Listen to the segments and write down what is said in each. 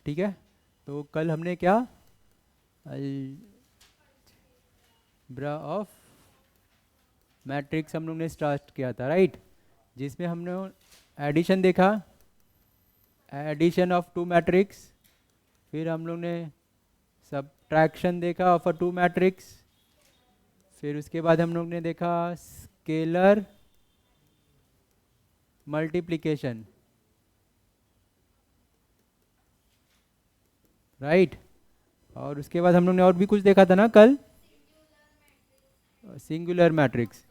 ठीक है। तो कल हमने क्या अलजेब्रा ऑफ मैट्रिक्स हम लोग ने स्टार्ट किया था, राइट, जिसमें हमने एडिशन देखा, एडिशन ऑफ टू मैट्रिक्स, फिर हम लोग ने सब्ट्रैक्शन देखा ऑफ अ टू मैट्रिक्स, फिर उसके बाद हम लोग ने देखा स्केलर मल्टीप्लिकेशन, राइट। और उसके बाद हम लोग ने और भी कुछ देखा था ना कल, singular matrix,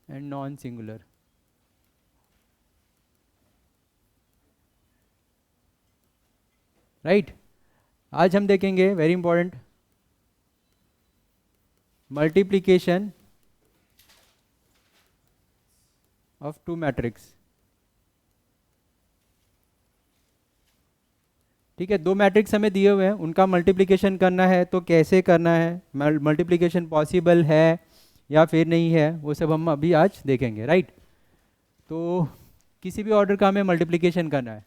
and non singular, right. आज हम देखेंगे very important multiplication of two matrix. ठीक है, दो मैट्रिक्स हमें दिए हुए हैं, उनका मल्टीप्लिकेशन करना है तो कैसे करना है, मल्टीप्लिकेशन पॉसिबल है या फिर नहीं है, वो सब हम अभी आज देखेंगे, राइट। तो किसी भी ऑर्डर का हमें मल्टीप्लिकेशन करना है।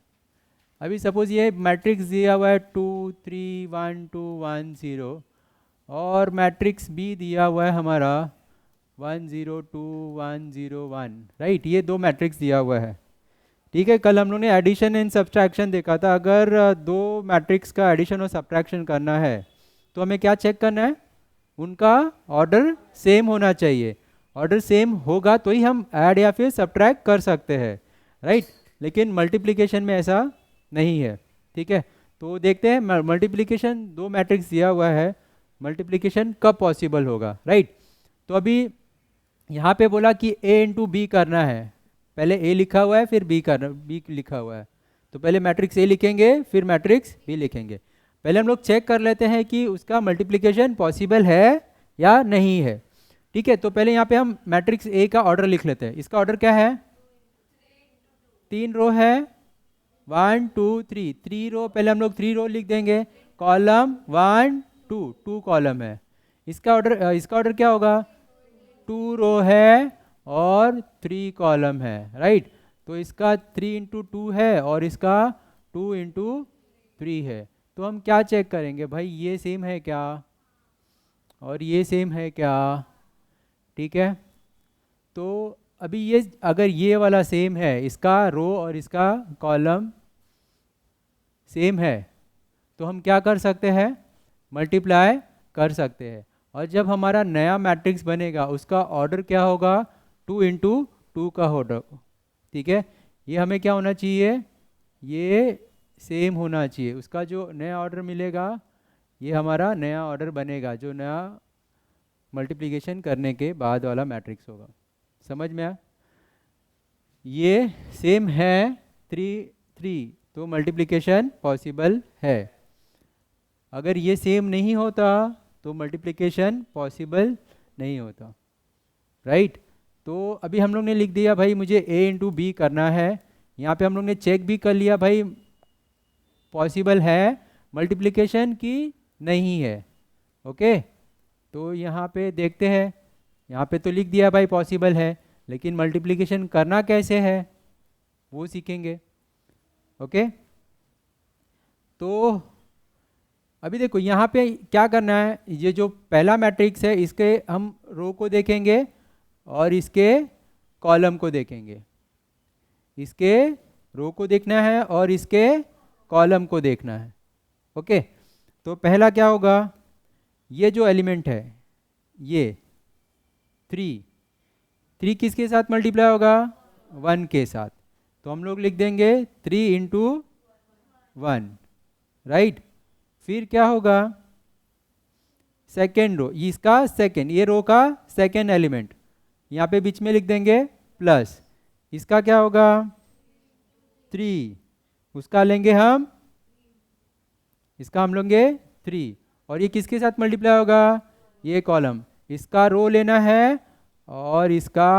अभी सपोज ये मैट्रिक्स दिया हुआ है 2 3 1 2 1 0 और मैट्रिक्स बी दिया हुआ है हमारा 1 0 2 1 0 1, राइट। ये दो मैट्रिक्स दिया हुआ है, ठीक है। कल हम लोग ने एडिशन एंड सब्ट्रैक्शन देखा था। अगर दो मैट्रिक्स का एडिशन और सब्ट्रैक्शन करना है तो हमें क्या चेक करना है, उनका ऑर्डर सेम होना चाहिए। ऑर्डर सेम होगा तो ही हम ऐड या फिर सब्ट्रैक्ट कर सकते हैं, राइट। लेकिन मल्टीप्लिकेशन में ऐसा नहीं है, ठीक है। तो देखते हैं मल्टीप्लिकेशन, दो मैट्रिक्स दिया हुआ है, मल्टीप्लिकेशन कब पॉसिबल होगा, राइट। तो अभी यहाँ पे बोला कि ए इंटू बी करना है, पहले ए लिखा हुआ है फिर बी लिखा हुआ है, तो पहले मैट्रिक्स ए लिखेंगे फिर मैट्रिक्स बी लिखेंगे। पहले हम लोग चेक कर लेते हैं कि उसका मल्टीप्लिकेशन पॉसिबल है या नहीं है, ठीक है। तो पहले यहाँ पे हम मैट्रिक्स ए का ऑर्डर लिख लेते हैं। इसका ऑर्डर क्या है, 3 रो है, 1 2 3, 3 रो, पहले हम लोग 3 रो लिख देंगे, कॉलम 1 2, 2 कॉलम है। इसका ऑर्डर क्या होगा, 2 रो है और 3 कॉलम है, राइट। तो इसका 3 इंटू 2 है और इसका 2 इंटू 3 है। तो हम क्या चेक करेंगे भाई, ये सेम है क्या और ये सेम है क्या, ठीक है। तो अभी ये अगर ये वाला सेम है, इसका रो और इसका कॉलम सेम है, तो हम क्या कर सकते हैं, मल्टीप्लाई कर सकते हैं। और जब हमारा नया मैट्रिक्स बनेगा उसका ऑर्डर क्या होगा, 2 इंटू 2 का ऑर्डर, ठीक है। ये हमें क्या होना चाहिए, ये सेम होना चाहिए। उसका जो नया ऑर्डर मिलेगा ये हमारा नया ऑर्डर बनेगा, जो नया मल्टीप्लिकेशन करने के बाद वाला मैट्रिक्स होगा। समझ में आया, ये सेम है 3 3, तो मल्टीप्लिकेशन पॉसिबल है। अगर ये सेम नहीं होता तो मल्टीप्लिकेशन पॉसिबल नहीं होता, राइट। तो अभी हम लोग ने लिख दिया भाई मुझे ए इंटू बी करना है। यहाँ पे हम लोग ने चेक भी कर लिया भाई पॉसिबल है मल्टीप्लिकेशन की नहीं है, ओके। तो यहाँ पे देखते हैं, यहाँ पे तो लिख दिया भाई पॉसिबल है, लेकिन मल्टीप्लिकेशन करना कैसे है वो सीखेंगे, ओके। तो अभी देखो यहाँ पे क्या करना है, ये जो पहला मैट्रिक्स है इसके हम रो को देखेंगे और इसके कॉलम को देखेंगे। इसके रो को देखना है और इसके कॉलम को देखना है, ओके। तो पहला क्या होगा, ये जो एलिमेंट है ये 3 किसके साथ मल्टीप्लाई होगा, 1 के साथ। तो हम लोग लिख देंगे 3 इंटू 1, राइट। फिर क्या होगा, सेकेंड रो, इसका सेकेंड, ये रो का सेकेंड एलिमेंट, यहाँ पे बीच में लिख देंगे प्लस, इसका क्या होगा 3, उसका लेंगे हम, इसका हम लेंगे 3, और ये किसके साथ मल्टीप्लाई होगा, ये कॉलम, इसका रो लेना है और इसका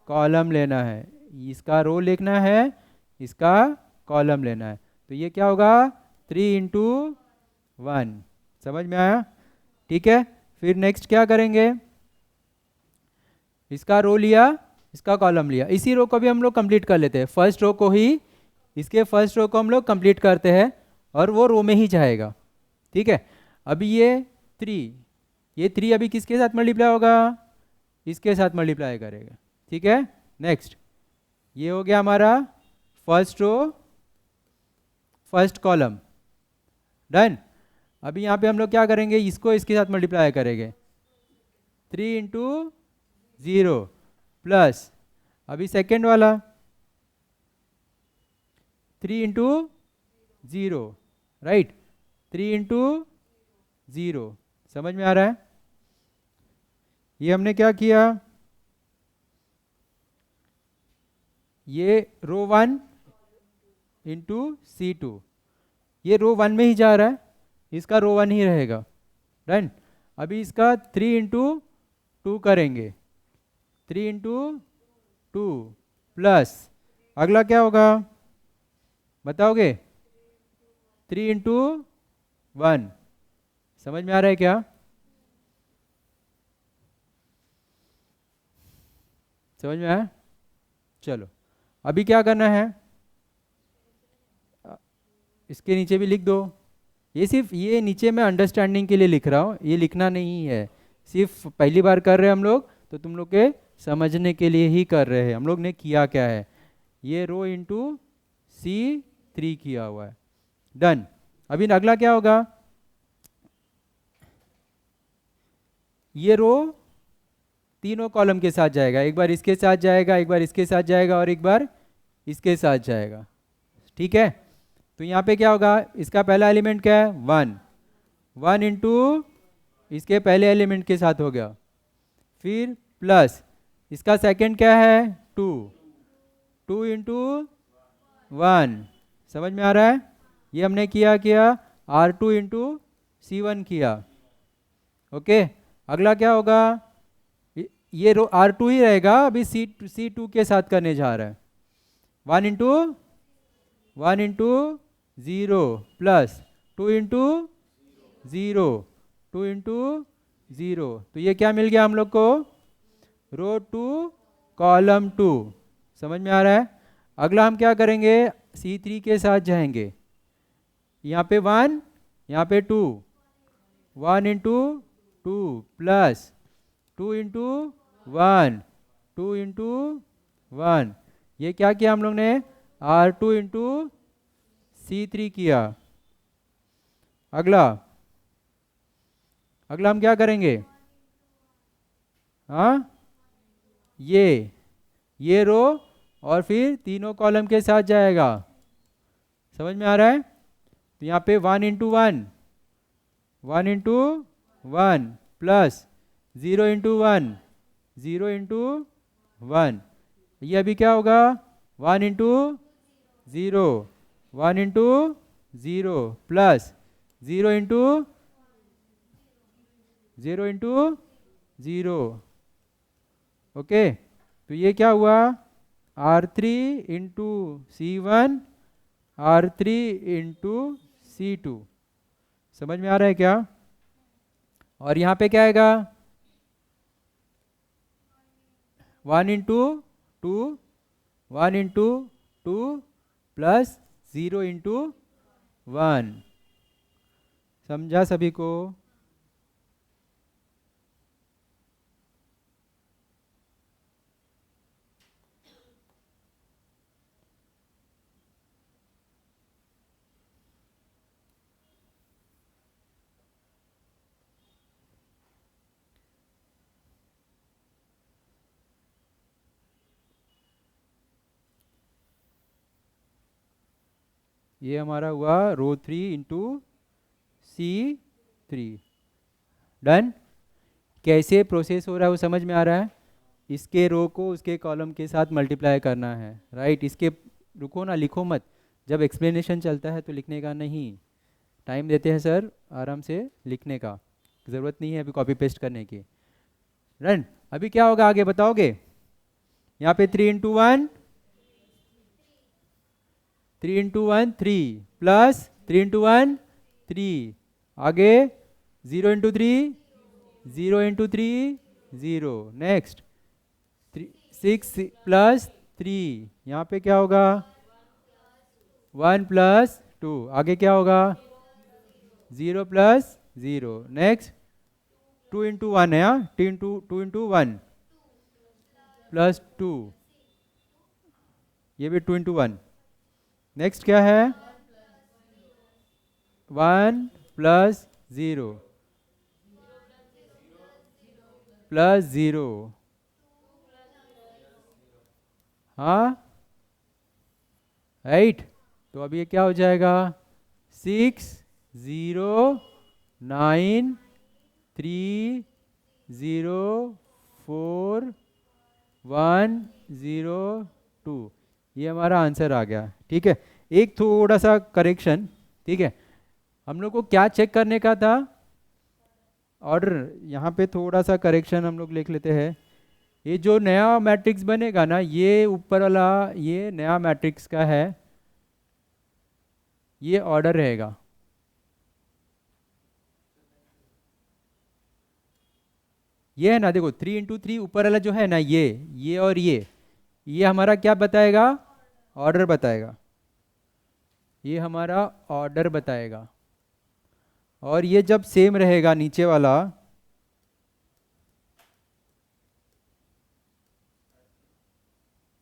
कॉलम लेना है, इसका रो लिखना है, इसका कॉलम लेना है। तो ये क्या होगा 3 इंटू 1, समझ में आया, ठीक है। फिर नेक्स्ट क्या करेंगे, इसका रो लिया इसका कॉलम लिया, इसी रो को भी हम लोग कंप्लीट कर लेते हैं, फर्स्ट रो को ही, इसके फर्स्ट रो को हम लोग कंप्लीट करते हैं और वो रो में ही जाएगा, ठीक है। अभी ये 3, ये 3 अभी किसके साथ मल्टीप्लाई होगा, इसके साथ मल्टीप्लाई करेगा, ठीक है। नेक्स्ट, ये हो गया हमारा first row first column, done. अभी यहाँ पे हम लोग क्या करेंगे, इसको इसके साथ मल्टीप्लाई करेंगे, 3 इंटू 0 प्लस, अभी सेकेंड वाला 3 इंटू 0, राइट, 3 इंटू 0, समझ में आ रहा है। ये हमने क्या किया, ये रो 1 इंटू C2, ये रो 1 में ही जा रहा है, इसका रो 1 ही रहेगा, डन। अभी इसका 3 इंटू 2 करेंगे, 3 इंटू 2 प्लस, अगला क्या होगा बताओगे, 3 इंटू 1, समझ में आ रहा है क्या, समझ में आया। चलो अभी क्या करना है, इसके नीचे भी लिख दो, ये सिर्फ ये नीचे मैं अंडरस्टैंडिंग के लिए लिख रहा हूँ, ये लिखना नहीं है, सिर्फ पहली बार कर रहे हैं हम लोग, तो तुम लोग के समझने के लिए ही कर रहे हैं। हम लोग ने किया क्या है, ये रो इंटू C3 किया हुआ है, डन। अभी अगला क्या होगा, ये रो तीनों कॉलम के साथ जाएगा, एक बार इसके साथ जाएगा, एक बार इसके साथ जाएगा और एक बार इसके साथ जाएगा, ठीक है। तो यहाँ पे क्या होगा, इसका पहला एलिमेंट क्या है 1, 1 इंटू इसके पहले एलिमेंट के साथ हो गया, फिर प्लस इसका सेकंड क्या है 2, 2 इंटू 1, समझ में आ रहा है। ये हमने किया R2 इंटू C1 किया, ओके। अगला क्या होगा, ये रो R2 ही रहेगा, अभी C2 के साथ करने जा रहा है, 1 इंटू 0 प्लस 2 इंटू 0, 2 इंटू 0, तो ये क्या मिल गया हम लोग को, रो 2 कॉलम 2, समझ में आ रहा है। अगला हम क्या करेंगे, C3 के साथ जाएंगे, यहाँ पे 1, यहाँ पे 2, 1 इंटू 2 प्लस 2 इंटू 1, 2 इंटू 1, ये क्या किया हम लोग ने, R2 इंटू C3 किया। अगला हम क्या करेंगे, हाँ ये रो और फिर तीनों कॉलम के साथ जाएगा, समझ में आ रहा है। तो यहाँ पे 1 into 1, 1 into 1 plus 0 into 1, 0 into 1, ये अभी क्या होगा 1 into 0, 1 into 0 plus 0 into 0 into 0, okay. तो ये क्या हुआ, R3 into C1, R3 into C2, समझ में आ रहा है क्या। और यहाँ पे क्या आएगा, 1 इंटू 2, 1 इंटू 2 प्लस 0 इंटू 1, समझा सभी को। ये हमारा हुआ रो 3 इंटू C3, डन। कैसे प्रोसेस हो रहा है वो समझ में आ रहा है, इसके रो को उसके कॉलम के साथ मल्टीप्लाई करना है, राइट। इसके रुको ना, लिखो मत, जब एक्सप्लेनेशन चलता है तो लिखने का नहीं, टाइम देते हैं सर आराम से लिखने का, ज़रूरत नहीं है अभी कॉपी पेस्ट करने की, डन। अभी क्या होगा आगे बताओगे, यहाँ पे 3 इंटू 1, 3 इंटू 1 3 प्लस 3 इंटू 1 3, आगे 0 इंटू 3, 0 इंटू 3 0, नेक्स्ट 6+3, यहाँ पे क्या होगा 1+2, आगे क्या होगा 0+0, नेक्स्ट 2 × 1 है, यहाँ 2 × 1 +2, ये भी 2 × 1, नेक्स्ट क्या है 1+0 +0, हाँ राइट। तो अब ये क्या हो जाएगा 609304102, ये हमारा आंसर आ गया। ठीक है, एक थोड़ा सा करेक्शन। ठीक है, हम लोग को क्या चेक करने का था, ऑर्डर, यहाँ पे थोड़ा सा करेक्शन हम लोग लिख लेते हैं। ये जो नया मैट्रिक्स बनेगा ना, ये ऊपर वाला ये नया मैट्रिक्स का है, ये ऑर्डर रहेगा। ये है ना, देखो 3 × 3 ऊपर वाला जो है ना, ये और ये हमारा क्या बताएगा, ऑर्डर बताएगा, ये हमारा ऑर्डर बताएगा। और ये जब सेम रहेगा नीचे वाला,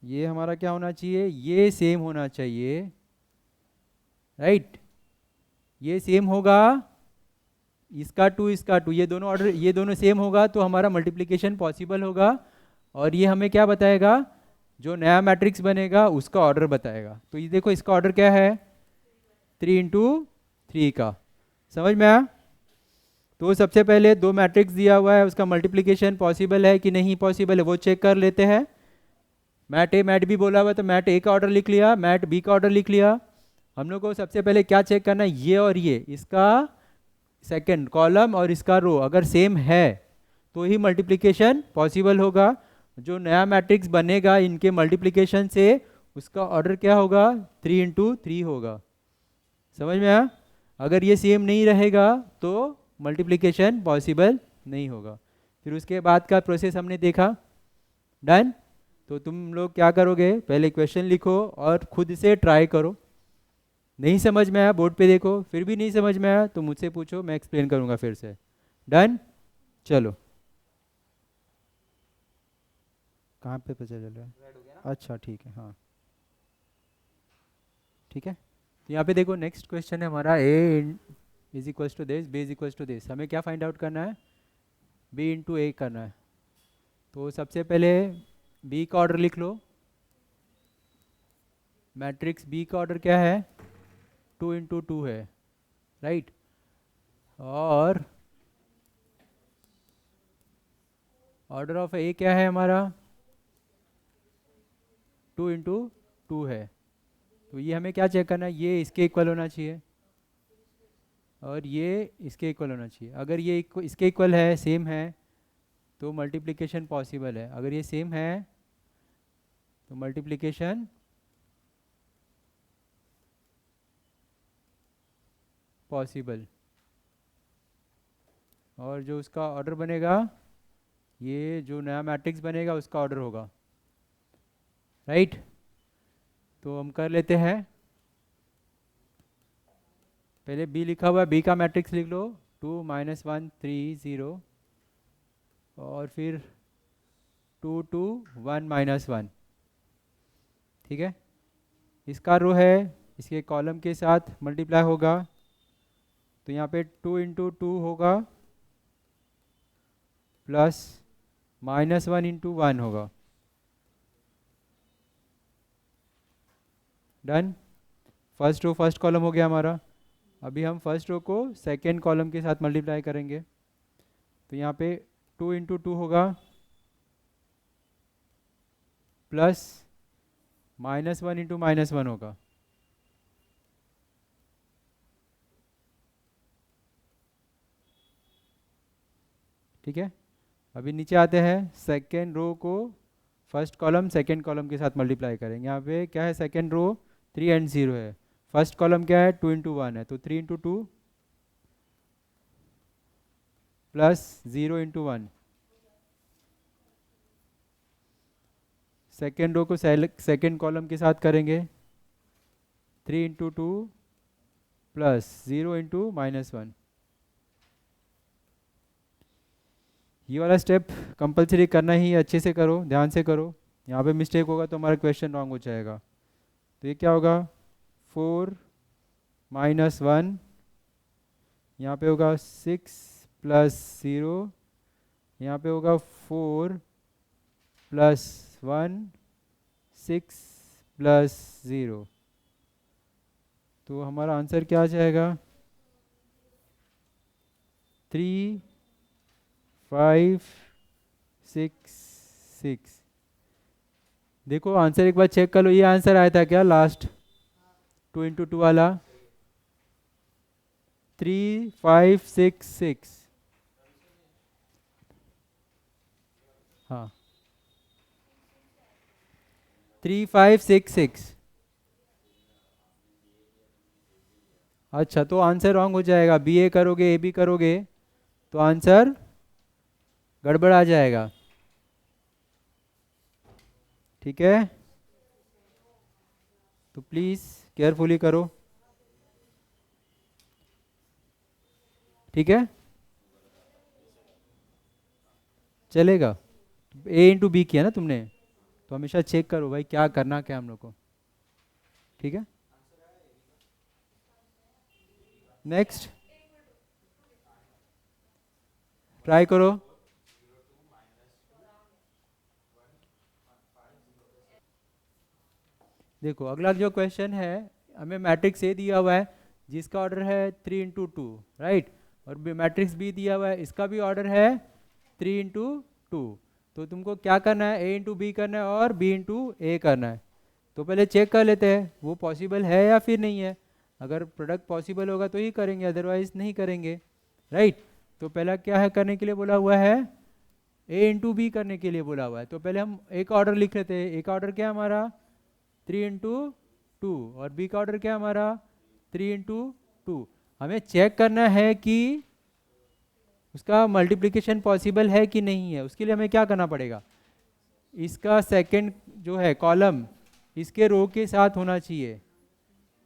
ये हमारा क्या होना चाहिए, ये सेम होना चाहिए, राइट। ये सेम होगा, इसका 2 इसका 2, ये दोनों ऑर्डर, ये दोनों सेम होगा तो हमारा मल्टीप्लिकेशन पॉसिबल होगा। और ये हमें क्या बताएगा, जो नया मैट्रिक्स बनेगा उसका ऑर्डर बताएगा। तो ये देखो इसका ऑर्डर क्या है 3 × 3 का, समझ में आया। तो सबसे पहले दो मैट्रिक्स दिया हुआ है, उसका मल्टीप्लिकेशन पॉसिबल है कि नहीं पॉसिबल है वो चेक कर लेते हैं। मैट ए मैट बी बोला हुआ है तो मैट ए का ऑर्डर लिख लिया, मैट बी का ऑर्डर लिख लिया। हम लोग को सबसे पहले क्या चेक करना है, ये और ये, इसका सेकंड कॉलम और इसका रो अगर सेम है तो ही मल्टीप्लिकेशन पॉसिबल होगा। जो नया मैट्रिक्स बनेगा इनके मल्टीप्लिकेशन से, उसका ऑर्डर क्या होगा 3 × 3 होगा, समझ में आया। अगर ये सेम नहीं रहेगा तो मल्टीप्लिकेशन पॉसिबल नहीं होगा। फिर उसके बाद का प्रोसेस हमने देखा, डन। तो तुम लोग क्या करोगे, पहले क्वेश्चन लिखो और खुद से ट्राई करो। नहीं समझ में आया बोर्ड पे देखो, फिर भी नहीं समझ में आया तो मुझसे पूछो, मैं एक्सप्लेन करूंगा फिर से। डन, चलो। कहाँ पे पता चल रहा है, अच्छा ठीक है, हाँ ठीक है। तो यहाँ पे देखो नेक्स्ट क्वेश्चन है हमारा, a is equal to this, b is equal to this. हमें क्या फाइंड आउट करना है, b × a करना है। तो सबसे पहले b का ऑर्डर लिख लो, मैट्रिक्स b का ऑर्डर क्या है 2 × 2 है, राइट। और ऑर्डर ऑफ ए क्या है हमारा 2 × 2 है। तो ये हमें क्या चेक करना है, ये इसके इक्वल होना चाहिए और ये इसके इक्वल होना चाहिए। अगर ये इसके इक्वल है, सेम है, तो मल्टीप्लिकेशन पॉसिबल है। अगर ये सेम है तो मल्टीप्लिकेशन पॉसिबल। और जो उसका ऑर्डर बनेगा, ये जो नया मैट्रिक्स बनेगा उसका ऑर्डर होगा, राइट। तो हम कर लेते हैं, पहले b लिखा हुआ है, b का मैट्रिक्स लिख लो 2 -1 3 0 और फिर 2 2 1 -1, ठीक है। इसका रो है, इसके कॉलम के साथ मल्टीप्लाई होगा, तो यहाँ पे 2 × 2 होगा प्लस -1 × 1 होगा, done. First row first column हो गया हमारा। अभी हम फर्स्ट रो को सेकेंड कॉलम के साथ मल्टीप्लाई करेंगे, तो यहाँ पे 2 × 2 होगा प्लस -1 × -1 होगा, ठीक है। अभी नीचे आते हैं, सेकेंड रो को फर्स्ट कॉलम सेकेंड कॉलम के साथ मल्टीप्लाई करेंगे। यहाँ पे क्या है, सेकेंड रो 3 और 0 है, फर्स्ट कॉलम क्या है 2 × 1 है, तो 3 × 2 प्लस 0 × 1, सेकेंड रो को सेकेंड कॉलम के साथ करेंगे, 3 इंटू 2 प्लस 0 इंटू -1। ये वाला स्टेप कंपलसरी करना ही है, अच्छे से करो, ध्यान से करो, यहाँ पे मिस्टेक होगा तो हमारा क्वेश्चन रॉन्ग हो जाएगा। तो ये क्या होगा, 4 -1, यहाँ पे होगा 6 प्लस 0, यहाँ पे होगा 4 प्लस 1, 6 प्लस 0। तो हमारा आंसर क्या आ जाएगा, 3 5 6 6। देखो आंसर एक बार चेक कर लो, ये आंसर आया था क्या लास्ट 2 इंटू 2 वाला, 3 5 6 6। हाँ 3 5 6 6। अच्छा तो आंसर रॉन्ग हो जाएगा, बी ए करोगे ए बी करोगे तो आंसर गड़बड़ आ जाएगा, ठीक है। तो प्लीज़ केयरफुली करो, ठीक है, चलेगा। ए इंटू बी किया ना तुमने, तो हमेशा चेक करो भाई क्या करना क्या हम लोग को, ठीक है। नेक्स्ट ट्राई करो। देखो अगला जो क्वेश्चन है, हमें मैट्रिक्स ए दिया हुआ है जिसका ऑर्डर है 3 इंटू 2, राइट, और मैट्रिक्स बी दिया हुआ है, इसका भी ऑर्डर है 3 इंटू 2। तो तुमको क्या करना है, ए इंटू बी करना है और बी इंटू ए करना है। तो पहले चेक कर लेते हैं वो पॉसिबल है या फिर नहीं है। अगर प्रोडक्ट पॉसिबल होगा तो ही करेंगे, अदरवाइज नहीं करेंगे, राइट। तो पहला क्या है करने के लिए बोला हुआ है, ए इंटू बी करने के लिए बोला हुआ है। तो पहले हम एक ऑर्डर लिख लेते हैं, एक ऑर्डर क्या हमारा 3 इंटू 2, और बी का ऑर्डर क्या हमारा 3 इंटू 2। हमें चेक करना है कि उसका मल्टीप्लिकेशन पॉसिबल है कि नहीं है। उसके लिए हमें क्या करना पड़ेगा, इसका सेकंड जो है कॉलम इसके रो के साथ होना चाहिए।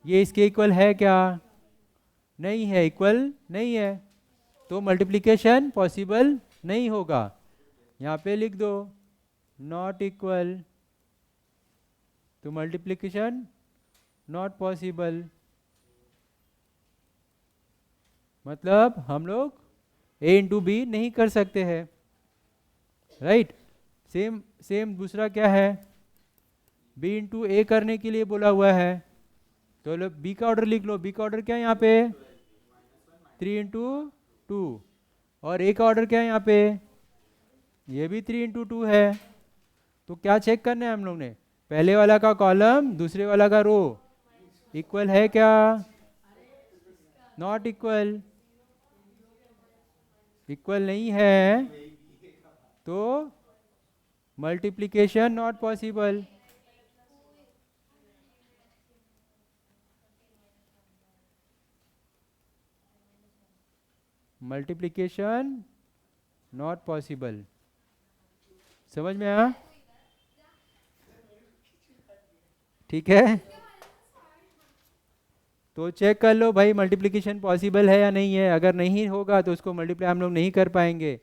ये इसके इक्वल है क्या, नहीं है, इक्वल नहीं है, तो मल्टीप्लिकेशन पॉसिबल नहीं होगा। यहाँ पे लिख दो नॉट इक्वल, तो मल्टीप्लिकेशन नॉट पॉसिबल, मतलब हम लोग ए इंटू बी नहीं कर सकते हैं, राइट। सेम सेम दूसरा क्या है, बी इंटू ए करने के लिए बोला हुआ है, तो लो बी का ऑर्डर लिख लो। बी का ऑर्डर क्या है यहाँ पे 3 इंटू 2, और ए का ऑर्डर क्या है यहाँ पे, ये भी 3 इंटू 2 है। तो क्या चेक करना है हम लोग ने, पहले वाला का कॉलम दूसरे वाला का रो इक्वल है क्या, नॉट इक्वल, इक्वल नहीं है, तो multiplication not possible. Multiplication not possible, समझ में आया, ठीक है। तो चेक कर लो भाई मल्टीप्लिकेशन पॉसिबल है या नहीं है। अगर नहीं होगा तो उसको मल्टीप्लाई हम लोग नहीं कर पाएंगे,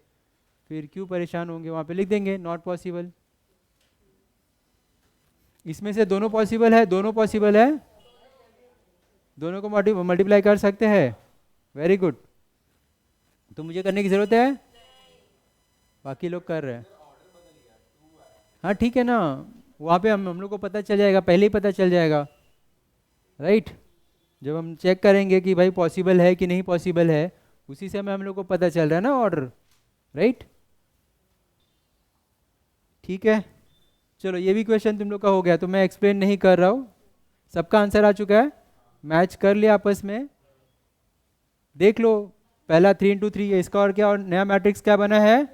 फिर क्यों परेशान होंगे, वहाँ पे लिख देंगे नॉट पॉसिबल। इसमें से दोनों पॉसिबल है, दोनों पॉसिबल है, दोनों को मल्टीप्लाई कर सकते हैं, वेरी गुड। तो मुझे करने की ज़रूरत है, बाकी लोग कर रहे हैं, हाँ ठीक है ना, वहाँ पे हम लोग को पता चल जाएगा, पहले ही पता चल जाएगा, राइट। जब हम चेक करेंगे कि भाई पॉसिबल है कि नहीं पॉसिबल है, उसी समय हम लोग को पता चल रहा है ना ऑर्डर, राइट, ठीक है। चलो ये भी क्वेश्चन तुम लोग का हो गया, तो मैं एक्सप्लेन नहीं कर रहा हूँ, सबका आंसर आ चुका है, मैच कर लिया आपस में, देख लो। पहला 3 इंटू 3 है, इसका और क्या, और नया मैट्रिक्स क्या बना है,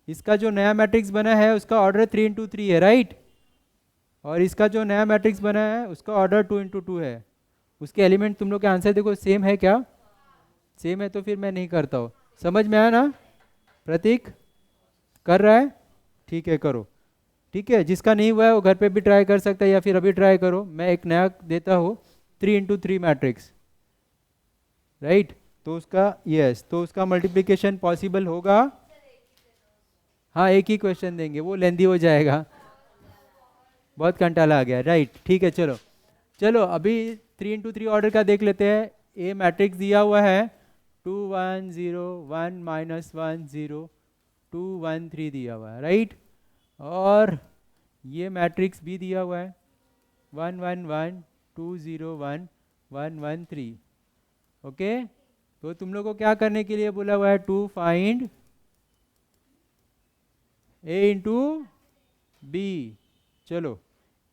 इसका जो नया मैट्रिक्स बना है उसका ऑर्डर 3 इंटू 3 है, राइट, और इसका जो नया मैट्रिक्स बना है उसका ऑर्डर 2 इंटू 2 है। उसके एलिमेंट तुम लोग के आंसर देखो सेम है क्या, सेम है तो फिर मैं नहीं करता हूँ। समझ में आया ना, प्रतीक कर रहा है, ठीक है करो, ठीक है, जिसका नहीं हुआ है वो घर पे भी ट्राई कर सकता है या फिर अभी ट्राई करो। मैं एक नया देता हूँ 3 into 3 मैट्रिक्स, राइट। तो उसका यस, तो उसका मल्टीप्लिकेशन पॉसिबल होगा। हाँ, एक ही क्वेश्चन देंगे, वो लेंदी हो जाएगा, बहुत कंटाला आ गया, राइट। ठीक है, चलो चलो अभी 3 into 3 ऑर्डर का देख लेते हैं। ए मैट्रिक्स दिया हुआ है 2 1 0 1 -1 0 2 1 3 दिया हुआ है, राइट। और ये मैट्रिक्स भी दिया हुआ है 1 1 1 2 0 1 1 1 3। ओके, तो तुम लोग को क्या करने के लिए बोला हुआ है, to find A into B. चलो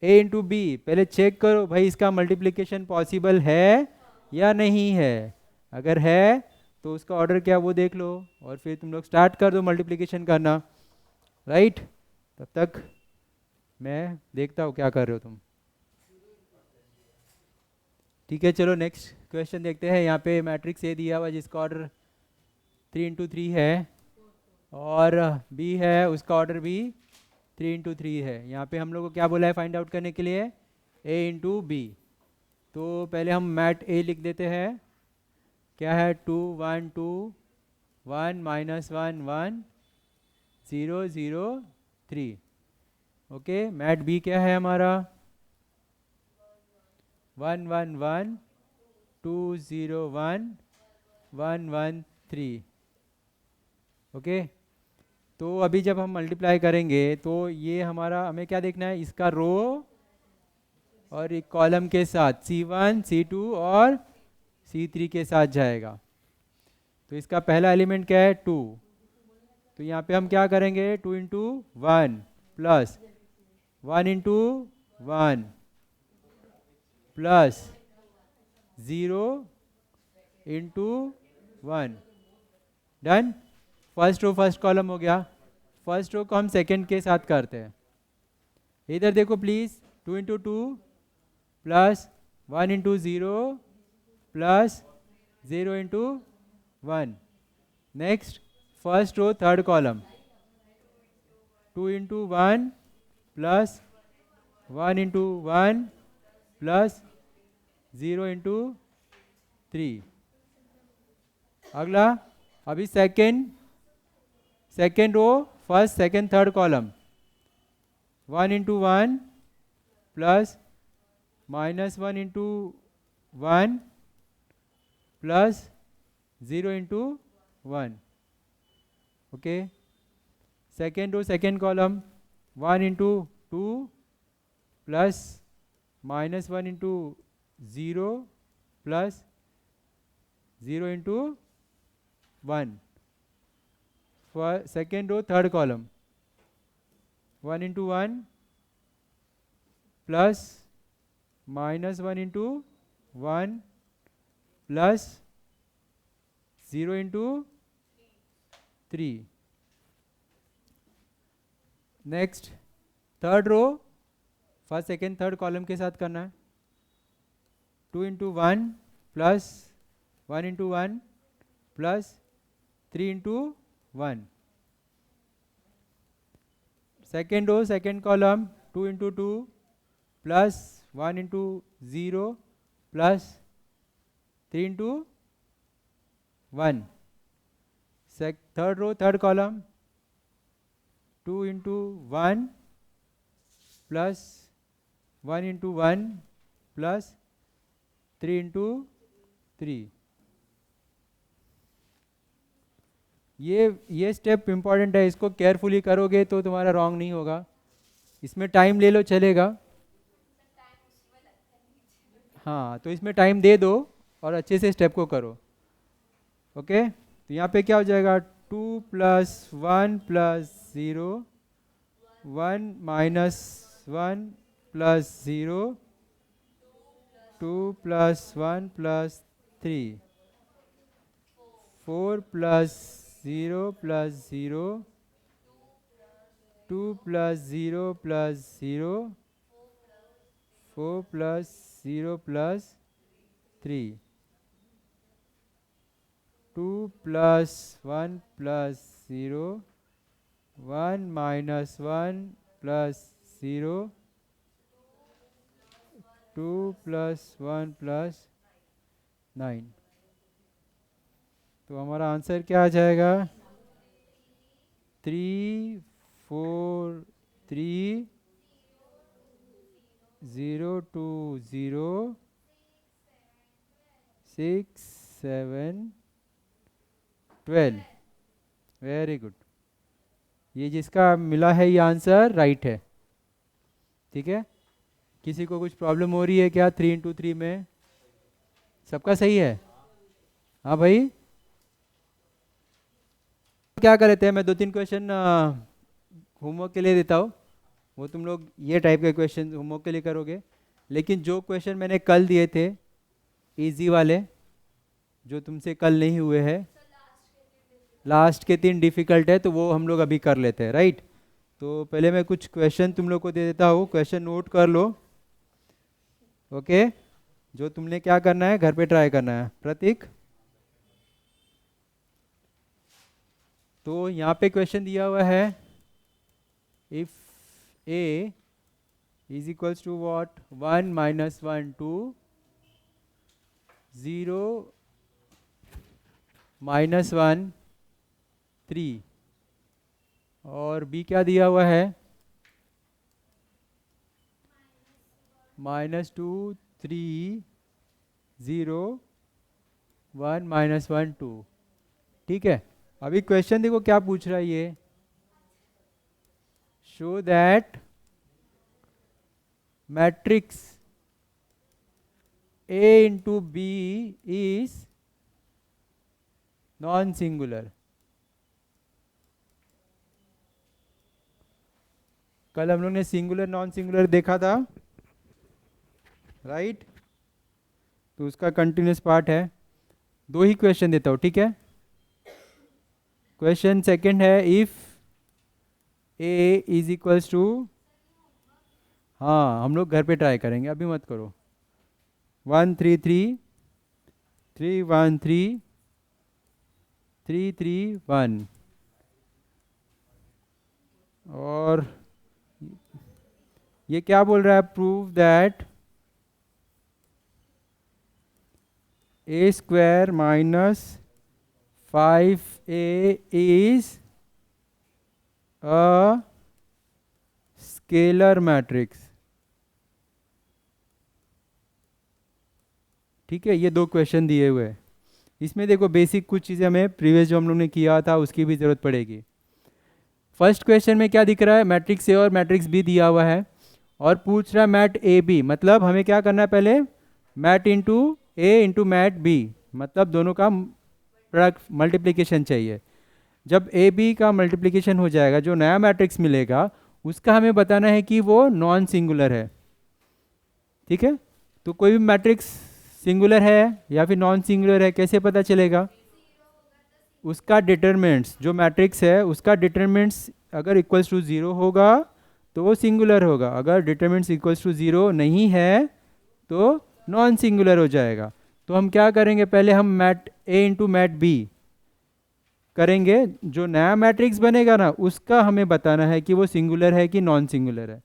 ए इंटू बी पहले चेक करो भाई, इसका मल्टीप्लिकेशन पॉसिबल है या नहीं है। अगर है तो उसका ऑर्डर क्या वो देख लो, और फिर तुम लोग स्टार्ट कर दो मल्टीप्लिकेशन करना, राइट। तब तक मैं देखता हूँ क्या कर रहे हो तुम। ठीक है, चलो नेक्स्ट क्वेश्चन देखते हैं। यहाँ पे मैट्रिक्स ए दिया हुआ जिसका ऑर्डर 3 into 3 है, और बी है उसका ऑर्डर भी 3 into 3 है। यहाँ पे हम लोग को क्या बोला है फाइंड आउट करने के लिए, ए इंटू बी। तो पहले हम मैट ए लिख देते हैं, क्या है 2 1 2 1 -1 1 0 0 3। ओके, मैट बी क्या है हमारा 1 1 1 2 0 1 1 1 3। ओके, तो अभी जब हम मल्टीप्लाई करेंगे तो ये हमारा हमें क्या देखना है, इसका रो और एक कॉलम के साथ C1 C2 और C3 के साथ जाएगा। तो इसका पहला एलिमेंट क्या है 2, तो यहाँ पे हम क्या करेंगे 2 into 1 plus 1 into 1 plus 0 into 1। Done, first row first column हो गया। फर्स्ट रो को हम सेकंड के साथ करते हैं। इधर देखो please, 2 into 2 plus 1 into 0 plus 0 into 1। Next first row third column 2 into 1 plus 1 into 1 plus 0 into 3। अगला अभी second row first second third column 1 into 1 plus -1 into 1 plus 0 into 1। Okay, second row second column 1 into 2 plus -1 into 0 plus 0 into 1। Second row third column 1 into 1 plus -1 into 1 plus 0 into 3। Next third row first second third column के साथ करना है, 2 into 1 plus 1 into 1 plus 3 into 1। Second row second column 2 into 2 plus 1 into 0 plus 3 into 1। Third row third column 2 into 1 plus 1 into 1 plus 3 into 3। ये step important है, इसको carefully करोगे तो तुम्हारा रॉन्ग नहीं होगा। इसमें टाइम ले लो चलेगा, हाँ तो इसमें टाइम दे दो और अच्छे से स्टेप को करो। ओके, तो यहाँ पे क्या हो जाएगा 2 plus 1 plus 0 1 -1 plus 0 2 plus 1 plus 3 4 plus 0 plus 0 2 plus 0 plus 0 4 plus 0 plus 3 2 plus 1 plus 0 1 -1 plus 0, 2 plus 1 plus 9। तो हमारा आंसर क्या आ जाएगा? 3 4 3 0 2 0 6 7 12। Very good. ये जिसका मिला है ये आंसर राइट है। ठीक है, किसी को कुछ प्रॉब्लम हो रही है क्या 3 इंटू 3 में? सबका सही है? हाँ भाई, क्या कर लेते हैं, मैं 2-3 क्वेश्चन होमवर्क के लिए देता हूँ, वो तुम लोग ये टाइप के क्वेश्चन होमवर्क के लिए करोगे। लेकिन जो क्वेश्चन मैंने कल दिए थे इजी वाले, जो तुमसे कल नहीं हुए हैं, लास्ट के 3 डिफिकल्ट है, तो वो हम लोग अभी कर लेते हैं, राइट। तो पहले मैं कुछ क्वेश्चन तुम लोग को दे देता हूँ, क्वेश्चन नोट कर लो। ओके, जो तुमने क्या करना है घर पे ट्राई करना है। प्रतीक, तो यहाँ पे क्वेश्चन दिया हुआ है, if A is equals to what, 1 minus 1 2 0 minus 1 3, और बी क्या दिया हुआ है, -2 3 0 1 माइनस 1 2। ठीक है, अभी क्वेश्चन देखो क्या पूछ रहा है ये, show that matrix A into B is non singular. कल हम लोग ने सिंगुलर नॉन सिंगुलर देखा था, राइट। तो उसका कंटिन्यूस पार्ट है। 2 ही क्वेश्चन देता हूँ, ठीक है। क्वेश्चन सेकंड है, if A is equals to, हाँ हम लोग घर पे ट्राई करेंगे, अभी मत करो। 1 3 3 3 1 3 3 3 1, और ये क्या बोल रहा है, prove that A square minus 5a is a scalar matrix. ठीक है, ये 2 क्वेश्चन दिए हुए हैं। इसमें देखो बेसिक कुछ चीज़ें हमें प्रीवियस जो हम लोग ने किया था उसकी भी ज़रूरत पड़ेगी। फर्स्ट क्वेश्चन में क्या दिख रहा है, मैट्रिक्स ए और मैट्रिक्स बी दिया हुआ है, और पूछ रहा है मैट ए बी, मतलब हमें क्या करना है, पहले mat into A into mat B, मतलब दोनों का प्रोडक्ट मल्टीप्लिकेशन चाहिए। जब ए बी का मल्टीप्लिकेशन हो जाएगा, जो नया मैट्रिक्स मिलेगा उसका हमें बताना है कि वो नॉन सिंगुलर है। ठीक है, तो कोई भी मैट्रिक्स सिंगुलर है या फिर नॉन सिंगुलर है कैसे पता चलेगा, उसका डिटरमिनेंट्स, जो मैट्रिक्स है उसका डिटरमिनेंट्स अगर इक्वल्स टू 0 होगा तो वो सिंगुलर होगा, अगर डिटरमिनेंट्स इक्वल्स टू 0 नहीं है तो नॉन सिंगुलर हो जाएगा। तो हम क्या करेंगे, पहले हम mat A into mat B करेंगे, जो नया मैट्रिक्स बनेगा ना उसका हमें बताना है कि वो सिंगुलर है कि नॉन सिंगुलर है,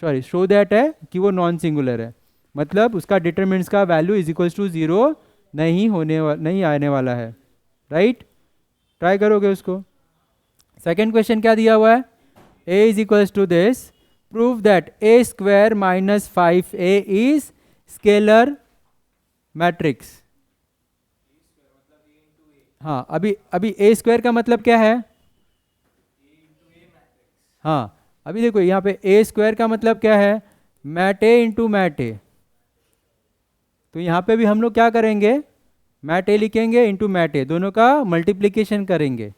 सॉरी शो दैट है कि वो नॉन सिंगुलर है, मतलब उसका डिटरमिनेंट्स का वैल्यू इज इक्वल्स टू 0 नहीं आने वाला है, राइट। ट्राई करोगे उसको। सेकेंड क्वेश्चन क्या दिया हुआ है, A is equals to this, prove that A square minus 5a is scalar matrix. हाँ, अभी ए स्क्वायर का मतलब क्या है, हाँ अभी देखो यहाँ पे ए स्क्वायर का मतलब क्या है, मैट ए इंटू मैट ए। तो यहाँ पे भी हम लोग क्या करेंगे, मैट ए लिखेंगे इंटू मैट ए, दोनों का मल्टीप्लिकेशन करेंगे।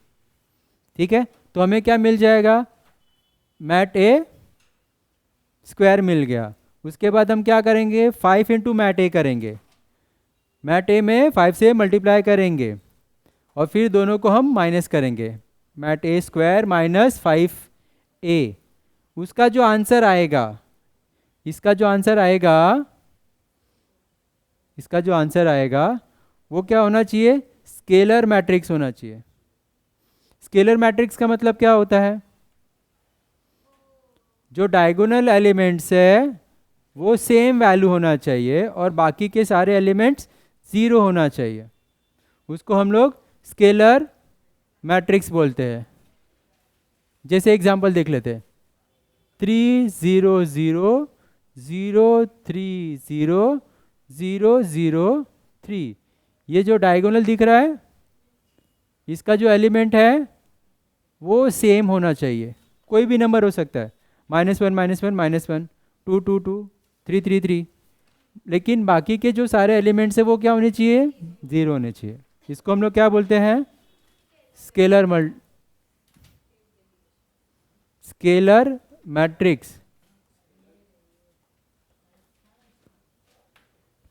ठीक है, तो हमें क्या मिल जाएगा, मैट ए स्क्वायर मिल गया। उसके बाद हम क्या करेंगे, 5 इंटू मैट ए करेंगे, मैट ए में 5 से मल्टीप्लाई करेंगे, और फिर दोनों को हम माइनस करेंगे, मैट ए स्क्वायर माइनस 5a। उसका जो आंसर आएगा, इसका जो आंसर आएगा वो क्या होना चाहिए, स्केलर मैट्रिक्स होना चाहिए। स्केलर मैट्रिक्स का मतलब क्या होता है, जो डायगोनल एलिमेंट्स है वो सेम वैल्यू होना चाहिए और बाकी के सारे एलिमेंट्स ज़ीरो होना चाहिए। उसको हम लोग स्केलर मैट्रिक्स बोलते हैं। जैसे एग्जांपल देख लेते हैं, 3 0 0 0 3 0 0 0 3। ये जो डायगोनल दिख रहा है इसका जो एलिमेंट है वो सेम होना चाहिए। कोई भी नंबर हो सकता है, -1 -1 -1 2 2 2 3 3 3, लेकिन बाकी के जो सारे एलिमेंट्स है वो क्या होने चाहिए, ज़ीरो होने चाहिए। इसको हम लोग क्या बोलते हैं, स्केलर मैट्रिक्स।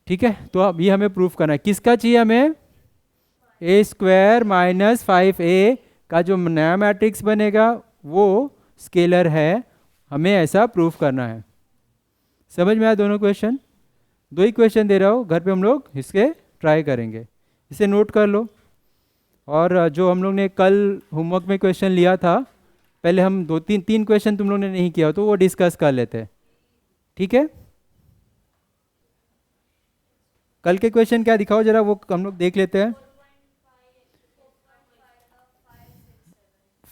ठीक है, तो अब ये हमें प्रूफ करना है। किसका चाहिए हमें, A² - 5A का जो नया मैट्रिक्स बनेगा वो स्केलर है, हमें ऐसा प्रूफ करना है। समझ में आया दोनों क्वेश्चन? दो ही क्वेश्चन दे रहा हूँ, घर पे हम लोग इसके ट्राई करेंगे, इसे नोट कर लो। और जो हम लोग ने कल होमवर्क में क्वेश्चन लिया था, पहले हम तीन क्वेश्चन तुम लोग ने नहीं किया तो वो डिस्कस कर लेते हैं। ठीक है, कल के क्वेश्चन क्या दिखाओ जरा, वो हम लोग देख लेते हैं।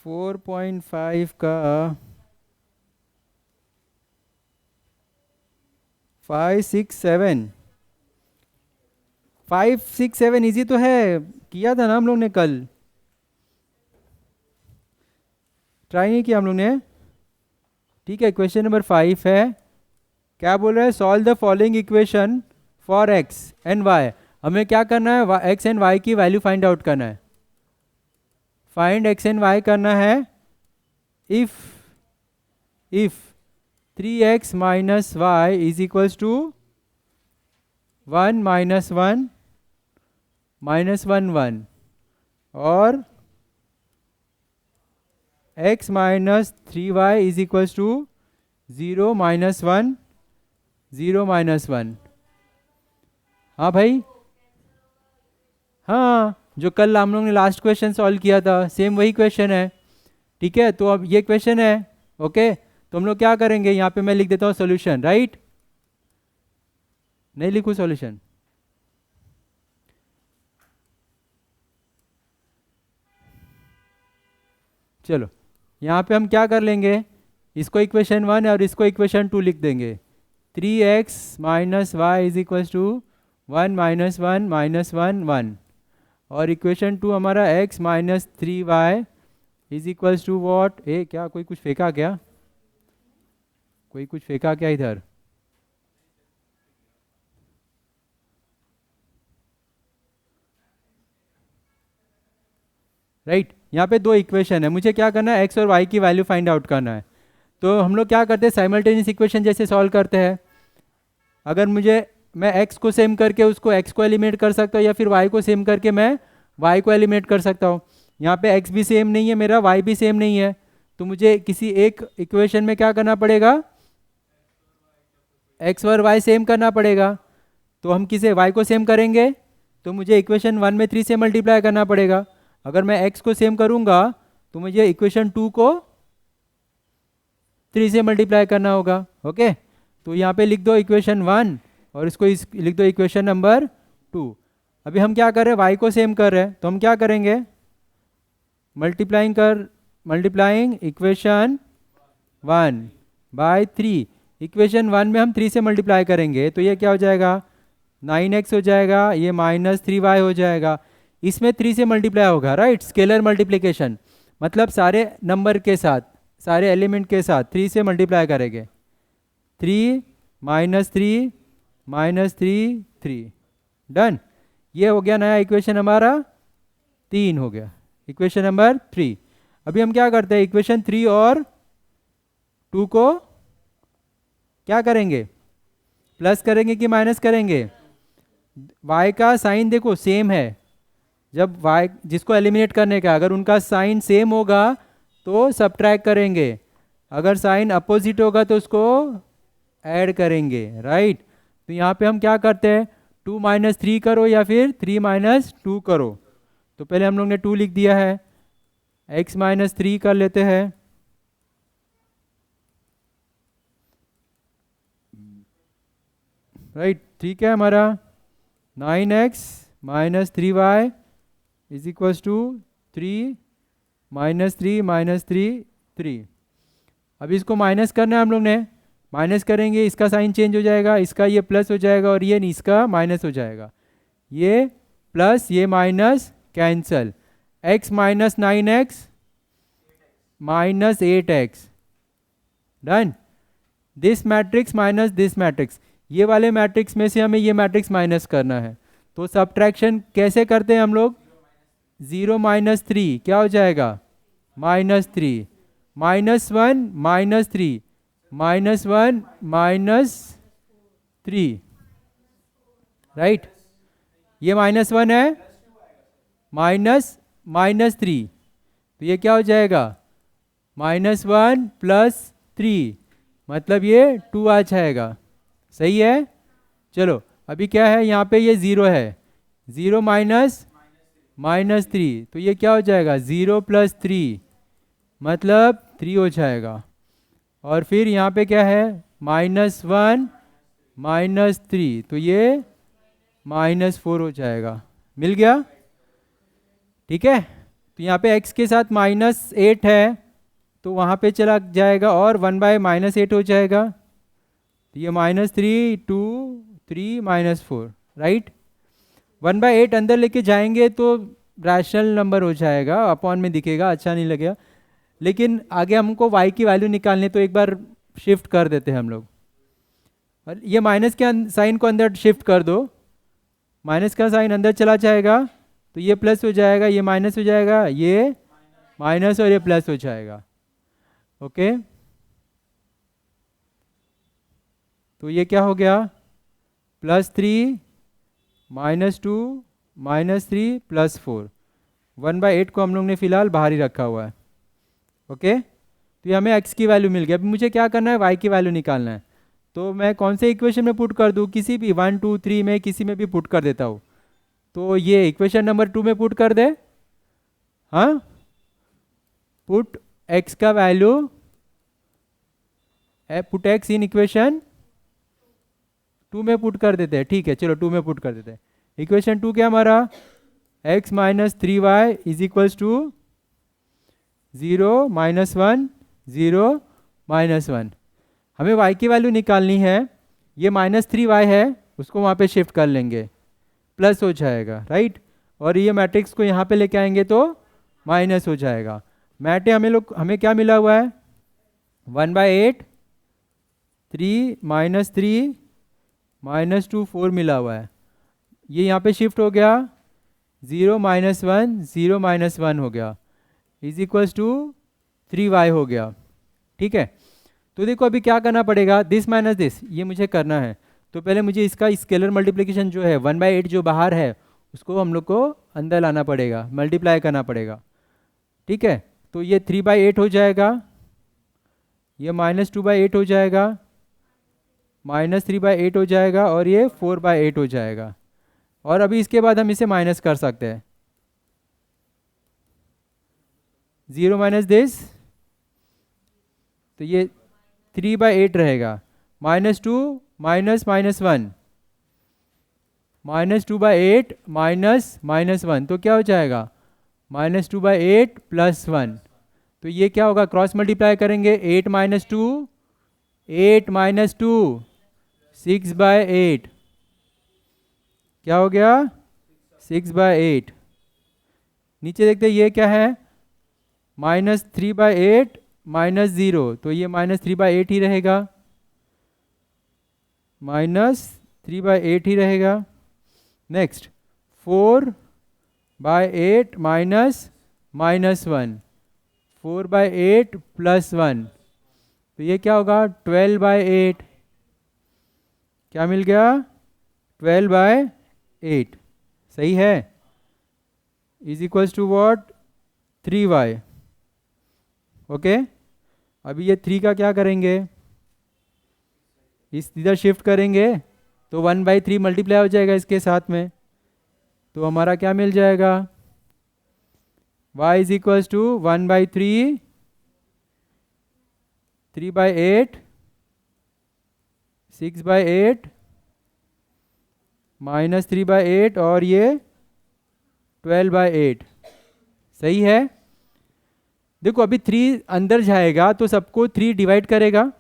4.5 का 5 6 7 5 6 7 इजी तो है, किया था ना हम लोग ने कल, ट्राई नहीं किया हम लोग ने। ठीक है, क्वेश्चन नंबर 5 है, क्या बोल रहा है, solve the following equation for x and y। हमें क्या करना है, x एंड y की वैल्यू फाइंड आउट करना है। फाइंड x एंड y करना है if 3x - y is equals to 1 - 1 -1 1 और x - 3y is equals to 0 - 1 0 - 1। हाँ भाई, हाँ, जो कल हम लोग ने लास्ट क्वेश्चन सॉल्व किया था सेम वही क्वेश्चन है। ठीक है, तो अब ये क्वेश्चन है। ओके, तो हम लोग क्या करेंगे, यहाँ पे मैं लिख देता हूँ सॉल्यूशन, राइट? नहीं लिखूँ सॉल्यूशन? चलो, यहाँ पे हम क्या कर लेंगे, इसको इक्वेशन 1 और इसको इक्वेशन 2 लिख देंगे। 3x - y is equals to 1 - 1 -1 1 और इक्वेशन 2 हमारा x - 3y is equals to what. क्या कोई कुछ फेंका क्या, कोई कुछ फेंका क्या इधर? राइट, यहाँ पे दो इक्वेशन है, मुझे क्या करना है, x और y की वैल्यू फाइंड आउट करना है। तो हम लोग क्या करते हैं, साइमल्टेनियस इक्वेशन जैसे सॉल्व करते हैं। अगर मैं x को सेम करके उसको x को एलिमिनेट कर सकता हूँ, या फिर y को सेम करके मैं y को एलिमिनेट कर सकता हूँ। यहाँ पे x भी सेम नहीं है मेरा, y भी सेम नहीं है, तो मुझे किसी एक इक्वेशन में क्या करना पड़ेगा, x और y सेम करना पड़ेगा। तो हम किसे y को सेम करेंगे तो मुझे इक्वेशन 1 में 3 से मल्टीप्लाई करना पड़ेगा। अगर मैं x को सेम करूँगा तो मुझे इक्वेशन 2 को 3 से मल्टीप्लाई करना होगा। ओके, तो यहाँ पे लिख दो इक्वेशन 1 और इसको लिख दो इक्वेशन नंबर 2। अभी हम क्या कर रहे हैं, y को सेम कर रहे हैं, तो हम क्या करेंगे, मल्टीप्लाइंग इक्वेशन 1 बाय 3। इक्वेशन 1 में हम 3 से मल्टीप्लाई करेंगे तो ये क्या हो जाएगा, 9x हो जाएगा, ये -3y हो जाएगा। इसमें 3 से मल्टीप्लाई होगा, राइट? स्केलर मल्टीप्लिकेशन, मतलब सारे नंबर के साथ, सारे एलिमेंट के साथ 3 से मल्टीप्लाई करेंगे। 3 -3 -3 3, डन। ये हो गया नया इक्वेशन हमारा 3 हो गया, इक्वेशन नंबर 3। अभी हम क्या करते हैं, इक्वेशन 3 और 2 को क्या करेंगे, प्लस करेंगे कि माइनस करेंगे? y का साइन देखो सेम है, जब y जिसको एलिमिनेट करने का, अगर उनका साइन सेम होगा तो सब्ट्रैक्ट करेंगे, अगर साइन अपोजिट होगा तो उसको ऐड करेंगे, राइट? तो यहाँ पे हम क्या करते हैं, 2 - 3 करो या फिर 3 - 2 करो। तो पहले हम लोग ने 2 लिख दिया है, x - 3 कर लेते हैं, राइट, ठीक है हमारा 9x minus 3y is equals to 3 minus 3 minus 3 3। अब इसको माइनस करना है हम लोग ने, माइनस करेंगे इसका साइन चेंज हो जाएगा, इसका ये प्लस हो जाएगा और ये इसका माइनस हो जाएगा, ये प्लस ये minus cancel, x minus 9x minus 8x, done. This matrix minus this matrix, ये वाले मैट्रिक्स में से हमें ये मैट्रिक्स माइनस करना है। तो सब्ट्रैक्शन कैसे करते हैं हम लोग, 0 माइनस 3 क्या हो जाएगा minus 3, minus 1 minus 3 minus 1 minus 3, right. ये माइनस 1 है माइनस माइनस 3, तो ये क्या हो जाएगा माइनस 1 प्लस 3, मतलब ये 2 आ जाएगा, सही है। चलो अभी क्या है यहाँ पे ये 0 है, 0 माइनस माइनस 3, तो ये क्या हो जाएगा 0 प्लस 3 मतलब 3 हो जाएगा। और फिर यहाँ पे क्या है माइनस 1 माइनस 3, तो ये माइनस 4 हो जाएगा, मिल गया, ठीक है। तो यहाँ पे x के साथ माइनस 8 है तो वहाँ पे चला जाएगा और 1 बाय माइनस 8 हो जाएगा, तो ये माइनस 3 2 3 माइनस 4, राइट। 1 बाय 8 अंदर लेके जाएंगे तो रैशनल नंबर हो जाएगा, अपॉन में दिखेगा, अच्छा नहीं लगेगा। लेकिन आगे हमको y की वैल्यू निकालने, तो एक बार शिफ्ट कर देते हैं हम लोग, और ये माइनस के साइन को अंदर शिफ्ट कर दो, माइनस का साइन अंदर चला जाएगा तो ये प्लस हो जाएगा, ये माइनस हो जाएगा, ये माइनस और ये प्लस हो जाएगा, ओके। तो ये क्या हो गया plus 3 minus 2 minus 3 plus 4, 1 by 8 को हम लोग ने फिलहाल बाहर ही रखा हुआ है, ओके। तो ये हमें x की वैल्यू मिल गई। अभी मुझे क्या करना है y की वैल्यू निकालना है, तो मैं कौन से इक्वेशन में पुट कर दूँ, किसी भी 1 2 3 में किसी में भी पुट कर देता हूँ। तो ये इक्वेशन नंबर 2 में पुट कर दे, हाँ, पुट x का value, put x in equation 2 में पुट कर देते हैं, ठीक है, चलो 2 में पुट कर देते हैं। इक्वेशन 2 क्या हमारा x minus 3y is equals to 0 minus 1 0 minus 1। हमें y की वैल्यू निकालनी है, ये माइनस 3y है उसको वहाँ पे शिफ्ट कर लेंगे, प्लस हो जाएगा, राइट। और ये मैट्रिक्स को यहाँ पे लेके आएंगे तो माइनस हो जाएगा। मैटे हमें क्या मिला हुआ है 1 बाय 8 3 माइनस 3 माइनस 2 4 मिला हुआ है, ये यहाँ पे शिफ्ट हो गया 0 माइनस 1 0 माइनस 1 हो गया, इज इक्वल्स टू 3y हो गया, ठीक है। तो देखो अभी क्या करना पड़ेगा, दिस माइनस दिस ये मुझे करना है, तो पहले मुझे इसका स्केलर मल्टीप्लिकेशन जो है 1 बाई 8 जो बाहर है उसको हम लोग को अंदर लाना पड़ेगा, मल्टीप्लाई करना पड़ेगा, ठीक है। तो ये 3 बाई 8 हो जाएगा, ये माइनस 2 बाई 8 हो जाएगा, माइनस 3 बाई 8 हो जाएगा और ये 4 बाई 8 हो जाएगा। और अभी इसके बाद हम इसे माइनस कर सकते हैं, 0 माइनस दिस, तो ये 3 बाई 8 रहेगा, minus 2 minus minus 1 minus 2 by 8 minus minus 1, तो क्या हो जाएगा माइनस 2 बाई 8 प्लस 1। तो ये क्या होगा क्रॉस मल्टीप्लाई करेंगे, 8 माइनस 2 8 माइनस 2 6 बाई 8, क्या हो गया 6 बाई 8। नीचे देखते ये क्या है माइनस 3 बाई 8 माइनस 0, तो ये माइनस 3 बाई 8 ही रहेगा, माइनस 3 बाई 8 ही रहेगा। Next 4 by 8 minus minus 1, 4 by 8 plus 1, तो ये क्या होगा 12 बाई 8, क्या मिल गया 12 बाई 8, सही है, is equals to what 3y, okay. अभी ये 3 का क्या करेंगे, इस इधर शिफ्ट करेंगे तो 1 बाई 3 मल्टीप्लाई हो जाएगा इसके साथ में, तो हमारा क्या मिल जाएगा y is equals to 1 by 3 3 by 8 6/8 minus 3/8 और ये 12/8, सही है। देखो अभी 3 अंदर जाएगा तो सबको 3 डिवाइड करेगा,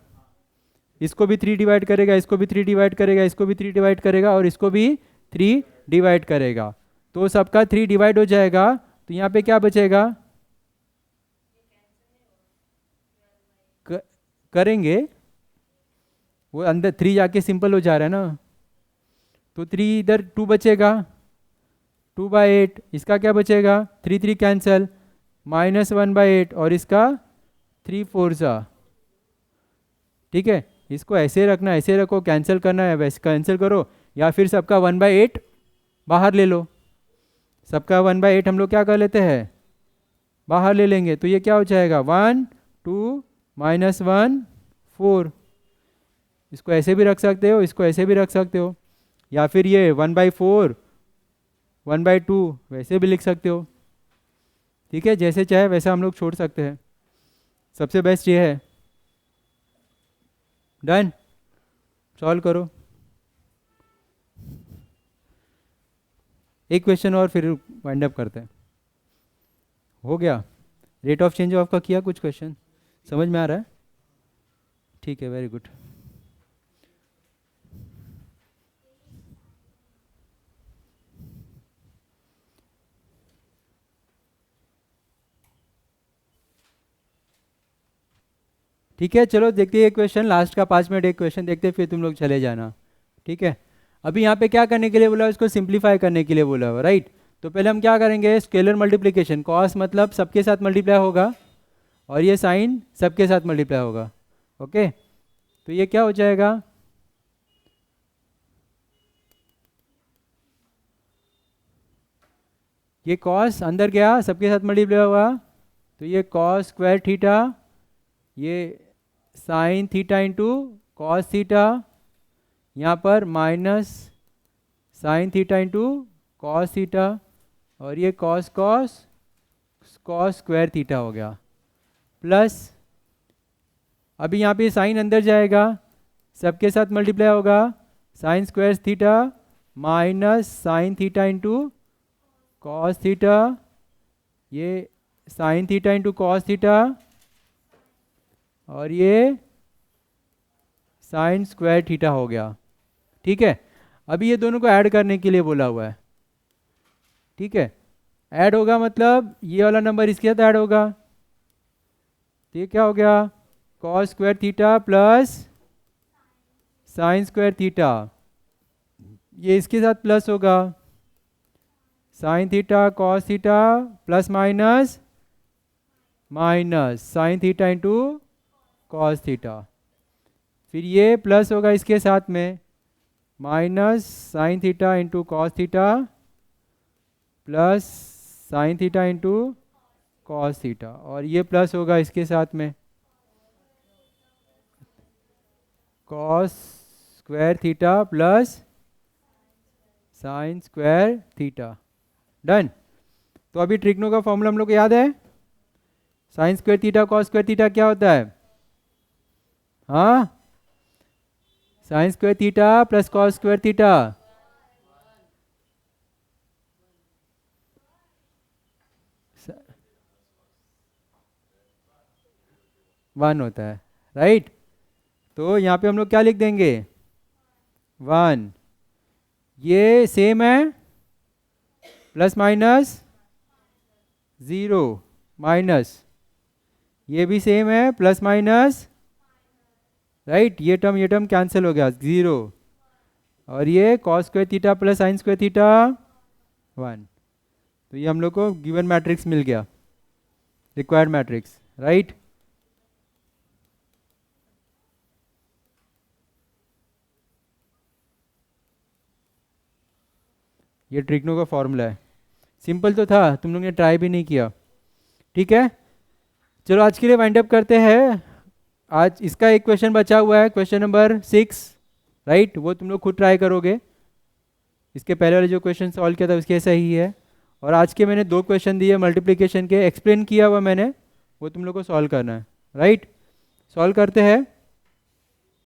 इसको भी 3 डिवाइड करेगा, इसको भी 3 डिवाइड करेगा, इसको भी 3 डिवाइड करेगा और इसको भी 3 डिवाइड करेगा, तो सबका 3 डिवाइड हो जाएगा। तो यहाँ पे क्या बचेगा, करेंगे वो अंदर 3 जाके सिंपल हो जा रहा है ना, तो 3 इधर 2 बचेगा, 2/8, इसका क्या बचेगा, 3 3 कैंसल, -1/8 और इसका 3/4, ठीक है। इसको ऐसे रखना, ऐसे रखो, कैंसिल करना है वैसे कैंसिल करो, या फिर सबका 1/8 बाहर ले लो, सबका 1/8 हम लोग क्या कर लेते हैं, बाहर ले लेंगे, तो ये क्या हो जाएगा 1 2 -1 4, इसको ऐसे भी रख सकते हो, इसको ऐसे भी रख सकते हो, या फिर ये 1/4 1/2 वैसे भी लिख सकते हो, ठीक है, जैसे चाहे वैसा हम लोग छोड़ सकते हैं, सबसे बेस्ट ये है। डन, सॉल्व करो, एक क्वेश्चन और फिर वाइंड अप करते हैं। हो गया, रेट ऑफ चेंज ऑफ का किया, कुछ क्वेश्चन समझ में आ रहा है, ठीक है, वेरी गुड। ठीक है, चलो देखते हैं एक क्वेश्चन, लास्ट का 5 मिनट एक क्वेश्चन देखते हैं, फिर तुम लोग चले जाना, ठीक है। अभी यहाँ पे क्या करने के लिए बोला, इसको सिंप्लीफाई करने के लिए बोला हुआ, राइट। तो पहले हम क्या करेंगे, स्केलर मल्टीप्लिकेशन, कॉस मतलब सबके साथ मल्टीप्लाई होगा और ये साइन सबके साथ मल्टीप्लाई होगा, ओके। तो ये क्या हो जाएगा, ये कॉस अंदर गया सबके साथ मल्टीप्लाई हुआ, तो ये कॉस स्क्वायर थीटा, ये sine theta into cos theta, यहाँ पर minus sine theta into cos theta, और ये cos cos cos square theta हो गया, प्लस अभी यहाँ पे साइन अंदर जाएगा सबके साथ मल्टीप्लाई होगा, sine square theta minus sine theta into cos theta, ये sine theta into cos theta और ये साइन स्क्वायर थीटा हो गया, ठीक है। अभी ये दोनों को ऐड करने के लिए बोला हुआ है, ठीक है। ऐड होगा मतलब ये वाला नंबर इसके साथ ऐड होगा, तो ये क्या हो गया, cos square theta plus sign square theta, ये इसके साथ प्लस होगा, sine theta cos theta plus minus minus sine theta into cos theta, फिर ये प्लस होगा इसके साथ में minus sine theta into cos theta plus sign theta into cos theta, और ये प्लस होगा इसके साथ में cos square theta plus sign square theta. Done. तो अभी ट्रिग्नो का फॉर्मूला हम लोग को याद है, sign square theta cos square theta क्या होता है, हाँ, sign square theta plus cos square theta, one होता है, राइट। तो यहाँ पे हम लोग क्या लिख देंगे, 1, ये सेम है, प्लस माइनस 0 माइनस, ये भी सेम है, प्लस माइनस, राइट, ये टर्म कैंसिल हो गया 0, और ये cos square theta plus sign square theta 1, तो ये हम लोग को गिवन मैट्रिक्स मिल गया, रिक्वायर्ड मैट्रिक्स, राइट। ये ट्रिग्नो का फॉर्मूला है, सिंपल तो था, तुम लोग ने ट्राई भी नहीं किया, ठीक है। चलो आज के लिए वाइंड अप करते हैं। आज इसका एक क्वेश्चन बचा हुआ है, क्वेश्चन नंबर 6, राइट, वो तुम लोग खुद ट्राई करोगे, इसके पहले वाले जो क्वेश्चन सॉल्व किया था उसके सही है, और आज के मैंने 2 क्वेश्चन दिए मल्टीप्लिकेशन के, एक्सप्लेन किया हुआ मैंने, वो तुम लोग को सॉल्व करना है, राइट। सॉल्व करते हैं।